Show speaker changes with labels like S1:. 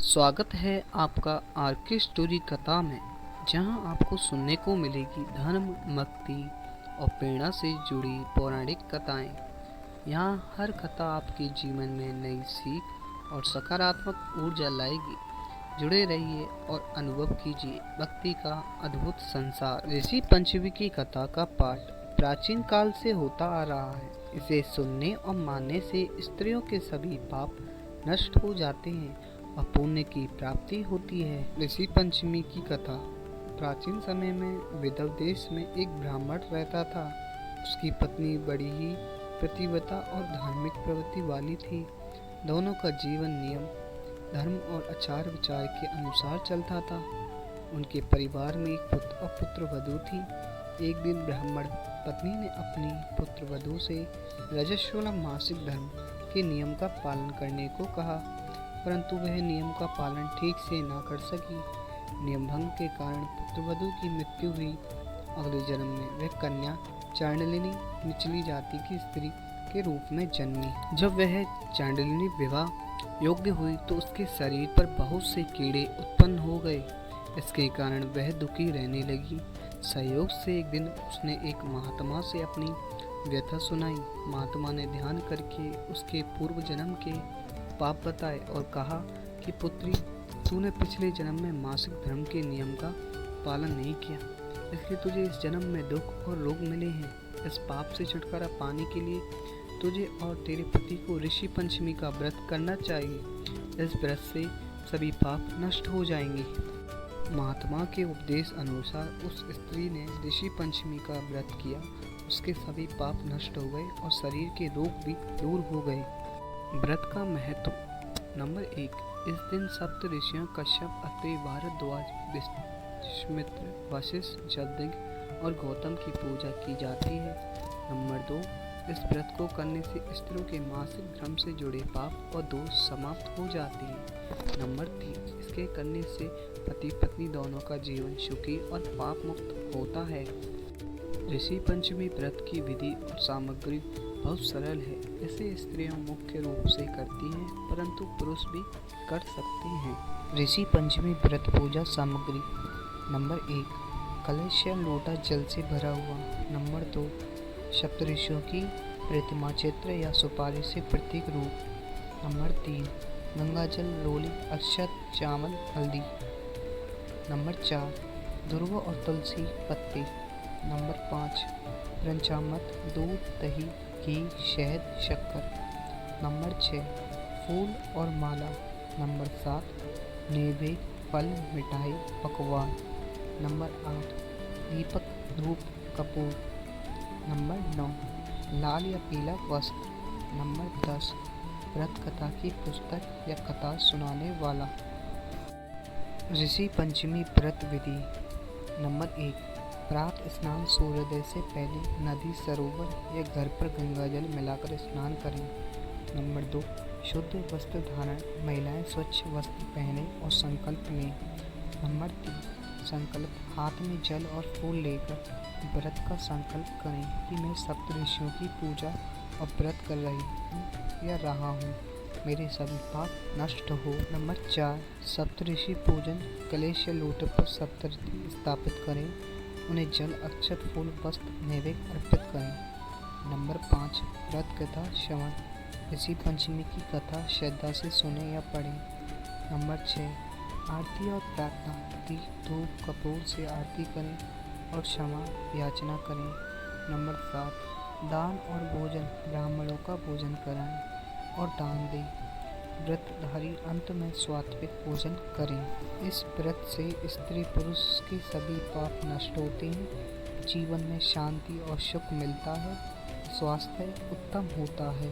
S1: स्वागत है आपका आर के स्टोरी कथा में, जहां आपको सुनने को मिलेगी धर्म, भक्ति और प्रेरणा से जुड़ी पौराणिक कथाएं। यहां हर कथा आपके जीवन में नई सीख और सकारात्मक ऊर्जा लाएगी। जुड़े रहिए और अनुभव कीजिए भक्ति का अद्भुत संसार। ऋषि पंचमी की कथा का पाठ प्राचीन काल से होता आ रहा है। इसे सुनने और मानने से स्त्रियों के सभी पाप नष्ट हो जाते हैं और पुण्य की प्राप्ति होती है। ऋषि पंचमी की कथा। प्राचीन समय में विदर्भ देश में एक ब्राह्मण रहता था। उसकी पत्नी बड़ी ही पतिव्रता और धार्मिक प्रवृत्ति वाली थी। दोनों का जीवन नियम, धर्म और आचार विचार के अनुसार चलता था। उनके परिवार में एक पुत्र और पुत्रवधू थी। एक दिन ब्राह्मण पत्नी ने अपनी पुत्रवधू से रजस्वला मासिक धर्म के नियम का पालन करने को कहा, परंतु वह नियम का पालन ठीक से ना कर सकी। नियम भंग के कारण पुत्रवधू की मृत्यु हुई। अगले जन्म में वह कन्या चांडलिनी निचली जाति की स्त्री के रूप में जन्मी। जब वह चांडलिनी विवाह योग्य हुई तो उसके शरीर पर बहुत से कीड़े उत्पन्न हो गए। इसके कारण वह दुखी रहने लगी। संयोग से एक दिन उसने एक महात्मा से अपनी व्यथा सुनाई। महात्मा ने ध्यान करके उसके पूर्व जन्म के पाप बताए और कहा कि पुत्री, तूने पिछले जन्म में मासिक धर्म के नियम का पालन नहीं किया, इसलिए तुझे इस जन्म में दुख और रोग मिले हैं। इस पाप से छुटकारा पाने के लिए तुझे और तेरे पति को ऋषि पंचमी का व्रत करना चाहिए। इस व्रत से सभी पाप नष्ट हो जाएंगे। महात्मा के उपदेश अनुसार उस स्त्री ने ऋषि पंचमी का व्रत किया। उसके सभी पाप नष्ट हो गए और शरीर के रोग भी दूर हो गए। व्रत का महत्व। नंबर 1, इस दिन सप्त ऋषियों कश्यप, अत्रि, भारद्वाज, विश्वामित्र, वशिष्ठ, जमदग्नि और गौतम की पूजा की जाती है। नंबर 2, इस व्रत को करने से स्त्रियों के मासिक धर्म से जुड़े पाप और दोष समाप्त हो जाते हैं। नंबर 3, इसके करने से पति पत्नी दोनों का जीवन सुखी और पाप मुक्त होता है। ऋषि पंचमी व्रत की विधि और सामग्री बहुत सरल है। इसे स्त्रियां मुख्य रूप से करती हैं, परंतु पुरुष भी कर सकते हैं। ऋषि पंचमी व्रत पूजा सामग्री। नंबर 1, कलश या लोटा जल से भरा हुआ। नंबर 2, सप्तऋषियों की प्रतिमा चित्र या सुपारी से प्रतीक रूप। नंबर 3, गंगा जल, रोली, अक्षत, चावल, हल्दी। नंबर 4, दुर्वा और तुलसी पत्ते। नंबर 5, पंचामृत, दूध, दही, घी, शहद, शक्कर। नंबर 6, फूल और माला। नंबर 7, नैवेद्य, फल, मिठाई, पकवान। नंबर 8, दीपक, धूप, कपूर। नंबर 9, लाल या पीला वस्त्र। नंबर 10, व्रत कथा की पुस्तक या कथा सुनाने वाला। ऋषि पंचमी व्रत विधि। नंबर 1, प्रातः स्नान, सूर्योदय से पहले नदी, सरोवर या घर पर गंगा जल मिलाकर स्नान करें। नंबर 2, शुद्ध वस्त्र धारण, महिलाएं स्वच्छ वस्त्र पहने और संकल्प लें। नंबर 3, संकल्प, हाथ में जल और फूल लेकर व्रत का संकल्प करें कि मैं सप्तऋषियों की पूजा और व्रत कर रही हूँ या रहा हूँ, मेरे सभी पाप नष्ट हो। नंबर 4, सप्तऋषि पूजन, कलश या लोटे पर सप्तऋषि स्थापित करें, उन्हें जल, अक्षत, फूल, वस्त्र, नैवेद्य अर्पित करें। नंबर 5, व्रत कथा श्रवण, ऋषि पंचमी की कथा श्रद्धा से सुने या पढ़ें। नंबर 6, आरती और प्रार्थना, दीप, धूप, कपूर से आरती करें और क्षमा याचना करें। नंबर 7, दान और भोजन, ब्राह्मणों का भोजन कराएं और दान दें। व्रतधारी अंत में सात्विक भोजन करें। इस व्रत से स्त्री पुरुष के सभी पाप नष्ट होते हैं, जीवन में शांति और सुख मिलता है, स्वास्थ्य उत्तम होता है।